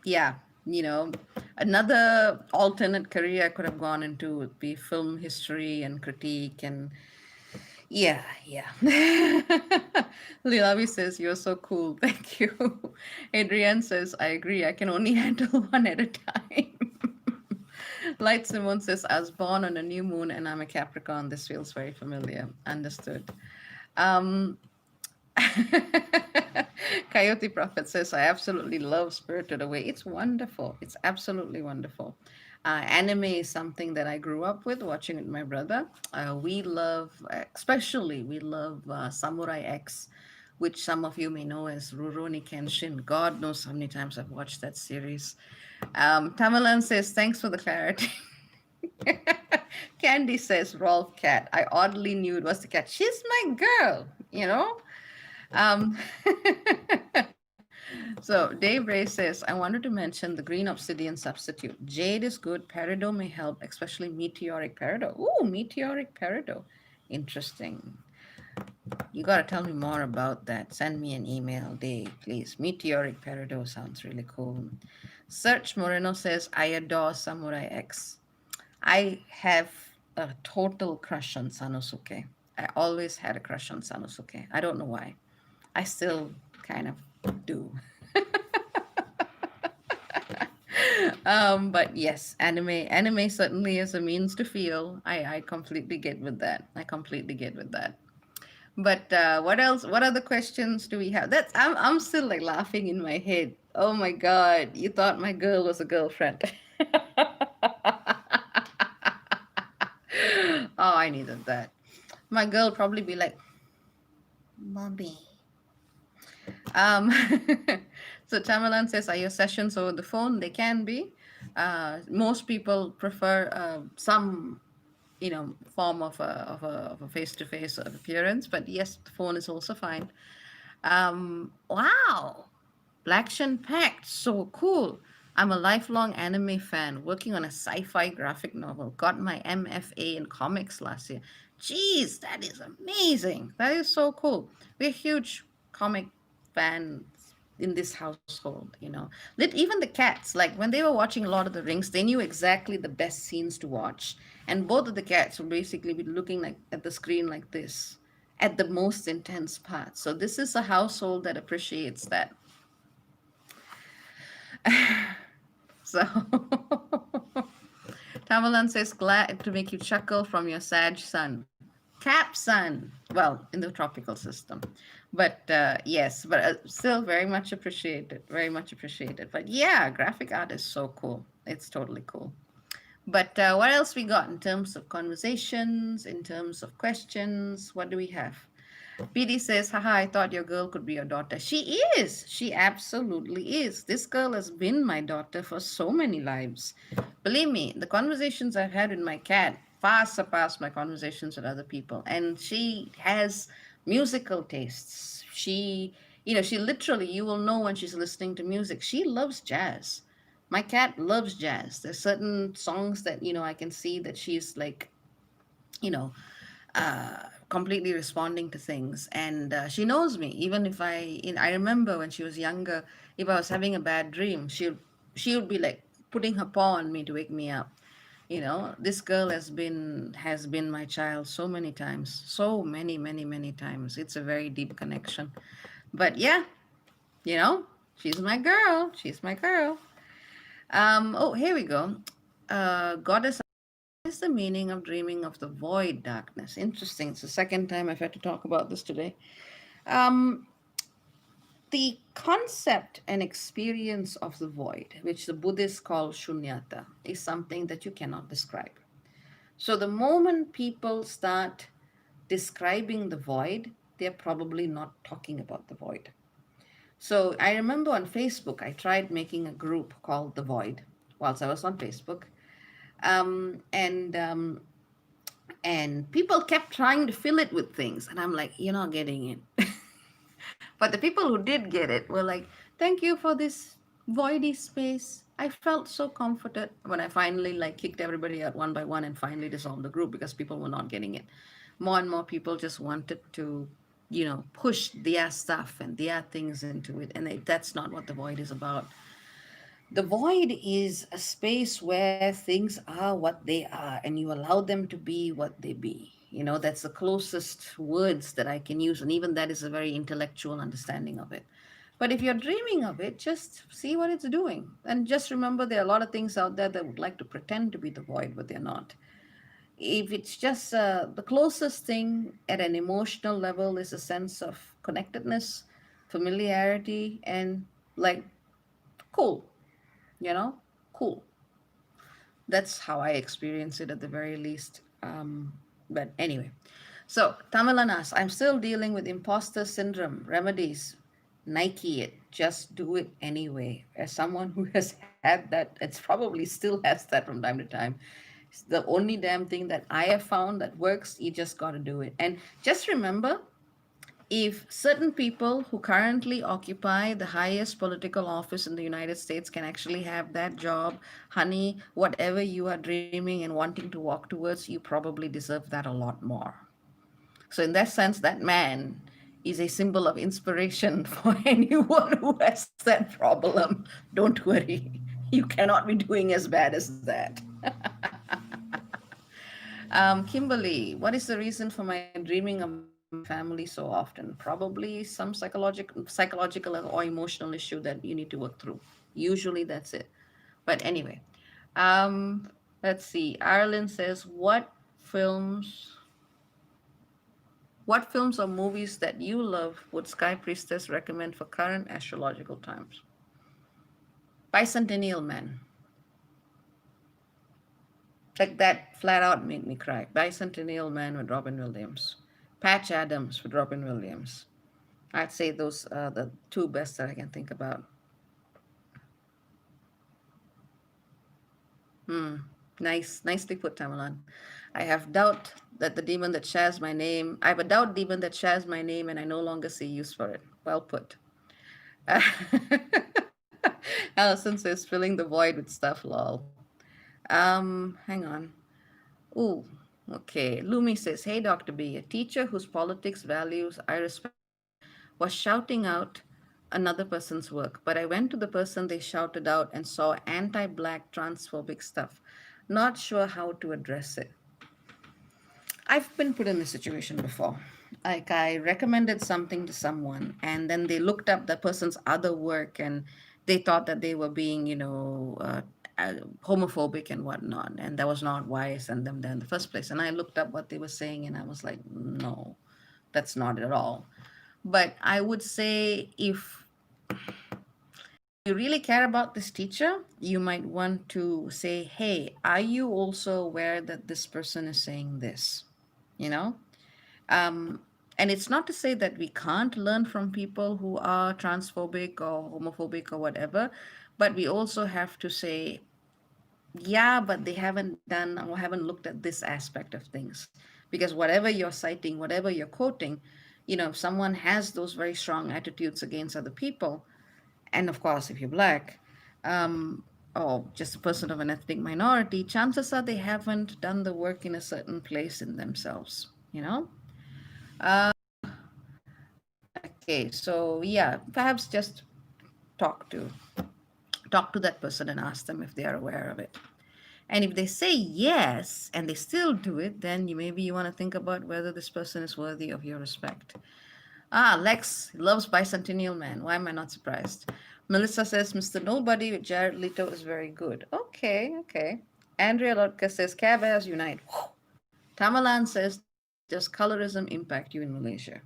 Yeah, you know, another alternate career I could have gone into would be film history and critique. And yeah, yeah. Lilavi says, you're so cool. Thank you. Adrienne says, I agree. I can only handle one at a time. Light Simone says, I was born on a new moon and I'm a Capricorn. This feels very familiar. Understood. Um, Coyote Prophet says, I absolutely love Spirited Away. It's wonderful. It's absolutely wonderful. Anime is something that I grew up with, watching with my brother. We love, especially, we love Samurai X, which some of you may know as Rurouni Kenshin. God knows how many times I've watched that series. Tamalan says, thanks for the clarity. Candy says, Rolf Cat. I oddly knew it was the cat. She's my girl, you know? Um, so Dave Ray says, I wanted to mention the green obsidian substitute. Jade is good. Peridot may help, especially meteoric peridot. Ooh, meteoric peridot. Interesting. You got to tell me more about that. Send me an email, Dave, please. Meteoric peridot sounds really cool. Search Moreno says, I adore Samurai X. I have a total crush on Sanosuke. I always had a crush on Sanosuke. I don't know why. I still kind of do. But yes, anime certainly is a means to feel. I completely get with that. I completely get with that. But what else? What other questions do we have? I'm still like laughing in my head. Oh my God, you thought my girl was a girlfriend. Oh, I needed that. My girl probably be like, Mommy. Um, so Tamalan says, are your sessions over the phone? They can be. Most people prefer some, form of a face-to-face appearance, but yes, the phone is also fine. Wow, Black Shin Pact, so cool. I'm a lifelong anime fan, working on a sci-fi graphic novel. Got my MFA in comics last year. Jeez, that is amazing. That is so cool. We're huge comic fans in this household. Even the cats, like when they were watching Lord of the Rings, they knew exactly the best scenes to watch. And both of the cats would basically be looking like at the screen like this at the most intense part. So this is a household that appreciates that. So Tamalan says, glad to make you chuckle from your Sag sun. Cap sun. Well, in the tropical system. But yes, but still very much appreciated. Very much appreciated. But yeah, graphic art is so cool. It's totally cool. But what else we got in terms of conversations, in terms of questions? What do we have? PD says, haha, I thought your girl could be your daughter. She is. She absolutely is. This girl has been my daughter for so many lives. Believe me, the conversations I've had with my cat far surpass my conversations with other people. And she has musical tastes. She literally, you will know when she's listening to music. She loves jazz. My cat loves jazz. There's certain songs that, I can see that she's like, you know, completely responding to things. And she knows me. Even if I remember when she was younger, if I was having a bad dream, she would be like putting her paw on me to wake me up. This girl has been my child so many times, so many, many, many times. It's a very deep connection. But yeah, you know, she's my girl. She's my girl. Oh, here we go. Goddess, what is the meaning of dreaming of the void darkness? Interesting. It's the second time I've had to talk about this today. Um, the concept and experience of the void, which the Buddhists call shunyata, is something that you cannot describe. So the moment people start describing the void, they're probably not talking about the void. So I remember on Facebook, I tried making a group called The Void whilst I was on Facebook. And people kept trying to fill it with things, and I'm like, you're not getting it. But the people who did get it were like, thank you for this voidy space. I felt so comforted when I finally like kicked everybody out one by one and finally dissolved the group because people were not getting it. More and more people just wanted to, push their stuff and their things into it, and that's not what the void is about. The void is a space where things are what they are and you allow them to be what they be. That's the closest words that I can use. And even that is a very intellectual understanding of it. But if you're dreaming of it, just see what it's doing. And just remember there are a lot of things out there that would like to pretend to be the void, but they're not. If it's just the closest thing at an emotional level is a sense of connectedness, familiarity, and like, cool, you know, cool. That's how I experience it at the very least. But anyway, so Tamilanas, I'm still dealing with imposter syndrome. Remedies, Nike it, just do it anyway. As someone who has had that, it's probably still has that from time to time. It's the only damn thing that I have found that works. You just got to do it. And just remember, if certain people who currently occupy the highest political office in the United States can actually have that job, honey, whatever you are dreaming and wanting to walk towards, you probably deserve that a lot more. So, in that sense, that man is a symbol of inspiration for anyone who has that problem. Don't worry, you cannot be doing as bad as that. Kimberly, what is the reason for my dreaming of my family so often? Probably some psychological or emotional issue that you need to work through. Usually that's it. But anyway, um, let's see. Ireland says, what films or movies that you love would Sky Priestess recommend for current astrological times? Bicentennial Man. Like that flat out made me cry. Bicentennial Man with Robin Williams. Patch Adams with Robin Williams. I'd say those are the two best that I can think about. Hmm. Nice, nicely put, Tamalan. I have doubt that the demon that shares my name. I have a doubt demon that shares my name, and I no longer see use for it. Well put. Allison says filling the void with stuff, lol. Hang on. Ooh, okay. Lumi says, "Hey, Dr. B, a teacher whose politics values I respected was shouting out another person's work, but I went to the person they shouted out and saw anti-black transphobic stuff. Not sure how to address it." I've been put in this situation before. Like I recommended something to someone, and then they looked up the person's other work, and they thought that they were being, homophobic and whatnot, and that was not why I sent them there in the first place. And I looked up what they were saying, and I was like, no, that's not at all. But I would say if you really care about this teacher, you might want to say, hey, are you also aware that this person is saying this? You know? Um, and it's not to say that we can't learn from people who are transphobic or homophobic or whatever, but we also have to say, yeah, but they haven't done or haven't looked at this aspect of things. Because whatever you're citing, whatever you're quoting, if someone has those very strong attitudes against other people, and of course, if you're black, or just a person of an ethnic minority, chances are they haven't done the work in a certain place in themselves, you know? Okay, so yeah, perhaps just talk to talk to that person and ask them if they are aware of it. And if they say yes and they still do it, then maybe you want to think about whether this person is worthy of your respect. Ah, Lex loves Bicentennial Man. Why am I not surprised? Melissa says Mr. Nobody with Jared Leto is very good. Okay, okay. Andrea Lotka says Cabas Unite. Whew. Tamalan says, does colorism impact you in Malaysia?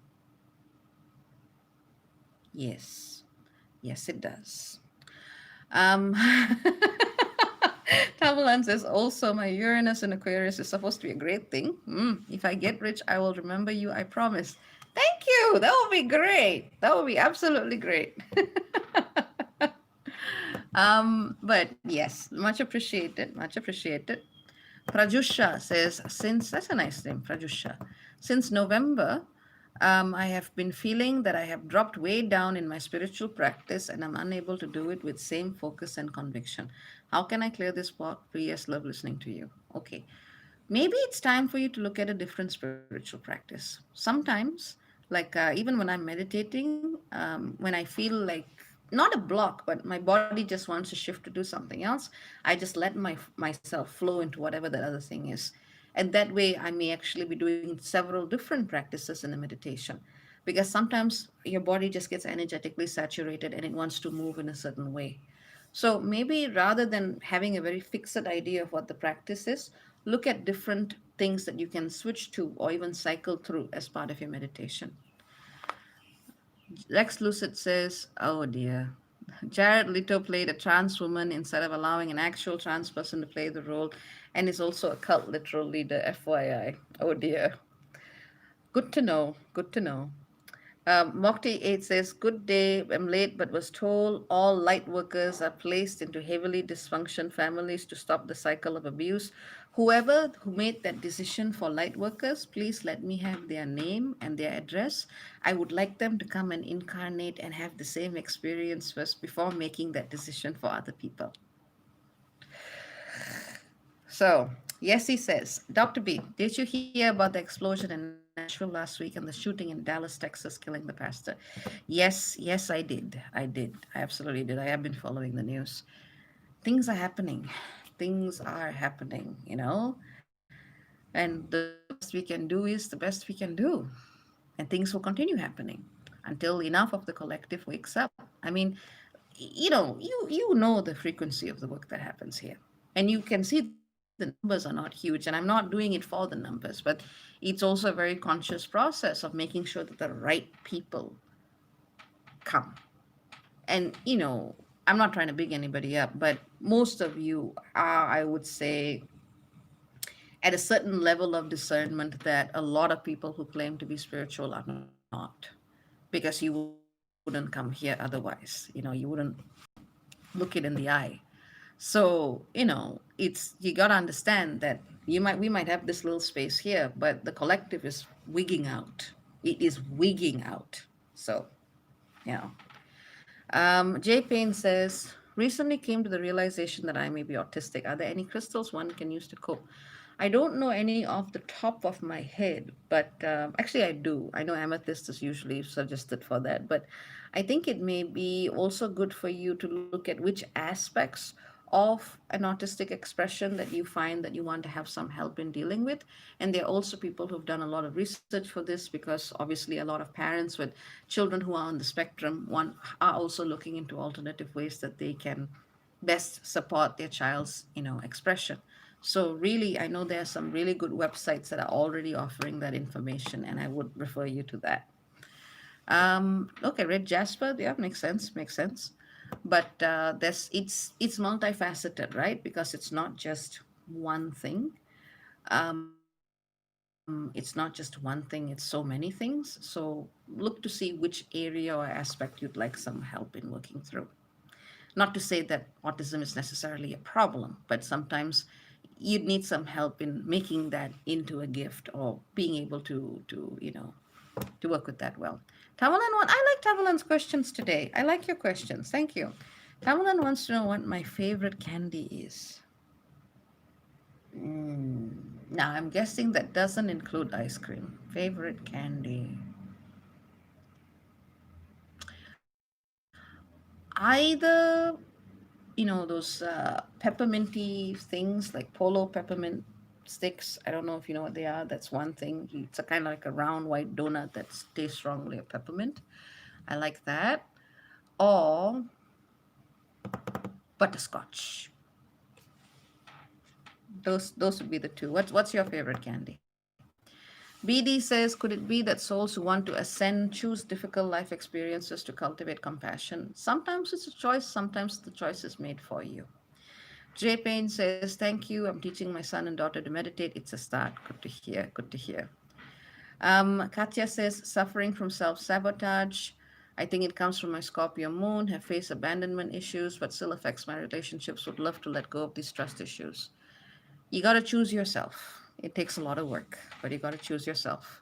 Yes. Yes, it does. Um, Tamalan says, also, my Uranus and Aquarius is supposed to be a great thing. If I get rich, I will remember you, I promise. Thank you. That would be great. That would be absolutely great. But yes, much appreciated. Much appreciated. Prajusha says, since that's a nice name, Prajusha. Since November, I have been feeling that I have dropped way down in my spiritual practice and I'm unable to do it with same focus and conviction. How can I clear this block? P.S. Love listening to you. Okay. Maybe it's time for you to look at a different spiritual practice. Sometimes, like even when I'm meditating, when I feel like not a block, but my body just wants to shift to do something else, I just let myself flow into whatever that other thing is. And that way, I may actually be doing several different practices in a meditation. Because sometimes your body just gets energetically saturated and it wants to move in a certain way. So maybe rather than having a very fixed idea of what the practice is, look at different things that you can switch to or even cycle through as part of your meditation. Lex Lucid says, oh dear. Jared Leto played a trans woman instead of allowing an actual trans person to play the role and is also a cult literal leader, FYI. Oh dear. Good to know. Good to know. Mokti 8 says, good day. I'm late, but was told all light workers are placed into heavily dysfunction families to stop the cycle of abuse. Whoever who made that decision for light workers, please let me have their name and their address. I would like them to come and incarnate and have the same experience first before making that decision for other people. So, yes, he says, Dr. B, did you hear about the explosion in Nashville last week and the shooting in Dallas, Texas, killing the pastor? Yes, I did. I absolutely did. I have been following the news. Things are happening. Things are happening, And the best we can do is the best we can do. And things will continue happening until enough of the collective wakes up. I mean, you know the frequency of the work that happens here, and you can see the numbers are not huge, and I'm not doing it for the numbers, but it's also a very conscious process of making sure that the right people come. And I'm not trying to big anybody up, but most of you are, I would say, at a certain level of discernment that a lot of people who claim to be spiritual are not, because you wouldn't come here otherwise. You wouldn't look it in the eye. So, it's you got to understand that we might have this little space here, but the collective is wigging out. It is wigging out. So, you know. Jay Payne says, Recently came to the realization that I may be autistic. Are there any crystals one can use to cope? I don't know any off the top of my head, but actually I do. I know amethyst is usually suggested for that, but I think it may be also good for you to look at which aspects of an autistic expression that you find that you want to have some help in dealing with. And there are also people who've done a lot of research for this, because obviously a lot of parents with children who are on the spectrum one are also looking into alternative ways that they can best support their child's expression. So really, I know there are some really good websites that are already offering that information, and I would refer you to that. Okay, red jasper, yeah, makes sense, makes sense. But there's it's multifaceted, right? Because it's not just one thing. It's not just one thing, it's so many things. So look to see which area or aspect you'd like some help in working through. Not to say that autism is necessarily a problem, but sometimes you'd need some help in making that into a gift, or being able to work with that well. Tamalan, I like Tamalan's questions today. I like your questions. Thank you. Tamalan wants to know what my favorite candy is. Mm, Now, I'm guessing that doesn't include ice cream. Favorite candy. Either, those pepperminty things like Polo peppermint sticks. I don't know if you know what they are. That's one thing. It's a kind of like a round white donut that tastes strongly of peppermint. I like that. Or butterscotch. Those would be the two. What's your favorite candy? BD says, could it be that souls who want to ascend choose difficult life experiences to cultivate compassion? Sometimes it's a choice, sometimes the choice is made for you. J Payne says, thank you. I'm teaching my son and daughter to meditate. It's a start. Good to hear. Good to hear. Katya says, suffering from self sabotage. I think it comes from my Scorpio moon. Have faced abandonment issues, but still affects my relationships. Would love to let go of these trust issues. You got to choose yourself. It takes a lot of work, but you got to choose yourself.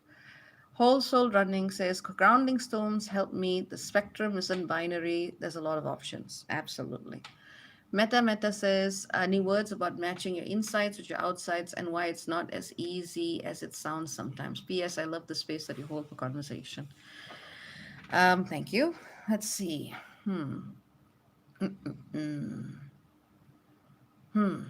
Whole Soul Running says, grounding stones help me. The spectrum isn't binary. There's a lot of options. Absolutely. Meta says, any words about matching your insides with your outsides and why it's not as easy as it sounds sometimes. P.S. I love the space that you hold for conversation. Thank you. Let's see. Hmm. Mm. Hmm.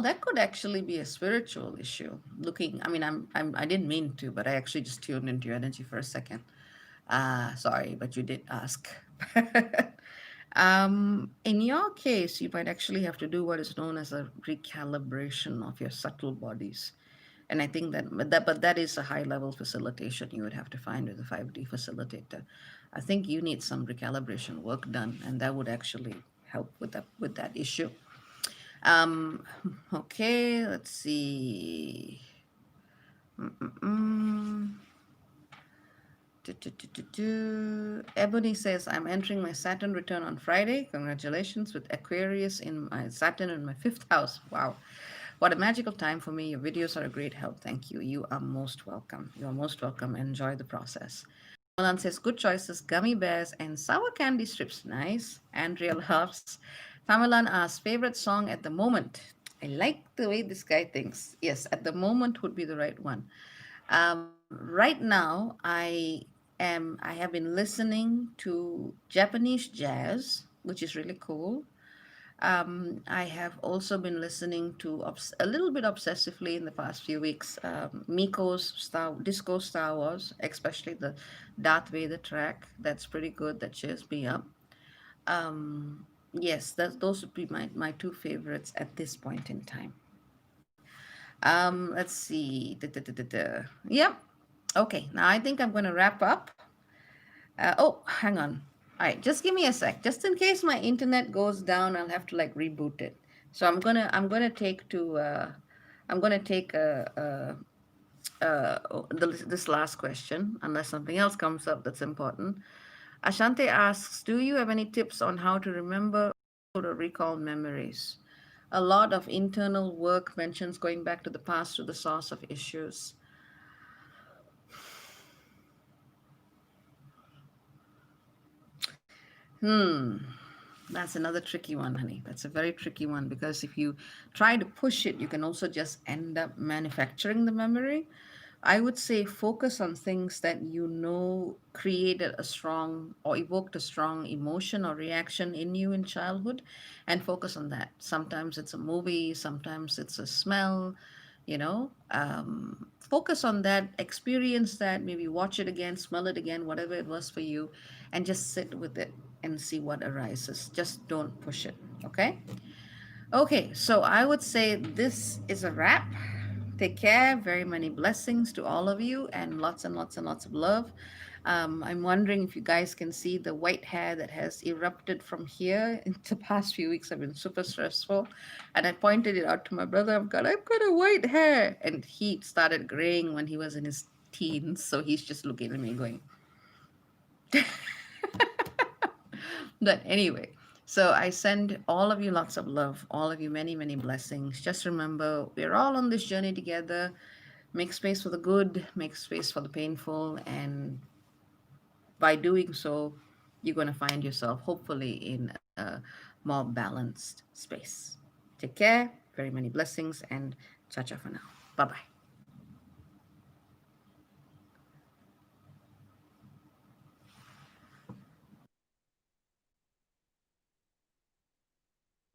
That could actually be a spiritual issue. Looking, I mean, I didn't mean to, but I actually just tuned into your energy for a second. Sorry, but you did ask. In your case, you might actually have to do what is known as a recalibration of your subtle bodies. And I think but that is a high level facilitation you would have to find with a 5D facilitator. I think you need some recalibration work done, and that would actually help with that issue. Um, okay, let's see. Mm-mm-mm. Ebony says, I'm entering my Saturn return on Friday. Congratulations, with Aquarius in my Saturn in my fifth house. Wow. What a magical time for me. Your videos are a great help. Thank you. You are most welcome. You are most welcome. Enjoy the process. Tamalan says, good choices, gummy bears and sour candy strips. Nice. Andrea laughs. Tamalan asks, favorite song at the moment. I like the way this guy thinks. Yes, at the moment would be the right one. Right now, I have been listening to Japanese jazz, which is really cool. I have also been listening to a little bit obsessively in the past few weeks, Miko's Star Wars, especially the Darth Vader track. That's pretty good. That cheers me up. Yes, those would be my two favorites at this point in time. Let's see. Yep. Okay, now I think I'm going to wrap up. Oh, hang on. All right, just give me a sec. Just in case my internet goes down, I'll have to like reboot it. So I'm gonna take this last question, unless something else comes up that's important. Ashante asks, do you have any tips on how to remember or recall memories? A lot of internal work mentions going back to the past to the source of issues. Hmm. That's another tricky one, honey. That's a very tricky one because if you try to push it, you can also just end up manufacturing the memory. I would say focus on things that you know created a strong or evoked a strong emotion or reaction in you in childhood and focus on that. Sometimes it's a movie, sometimes it's a smell, focus on that, experience that, maybe watch it again, smell it again, whatever it was for you, and just sit with it and see what arises. Just don't push it, okay? Okay, so I would say this is a wrap. Take care. Very many blessings to all of you, and lots of love. I'm wondering if you guys can see the white hair that has erupted from here. In the past few weeks, I've been super stressful, and I pointed it out to my brother. I've got a white hair, and he started graying when he was in his teens. So he's just looking at me, going, But anyway, so I send all of you lots of love, all of you many, many blessings. Just remember, we're all on this journey together. Make space for the good, make space for the painful, and by doing so, you're going to find yourself hopefully in a more balanced space. Take care, very many blessings, and ciao ciao for now. Bye bye.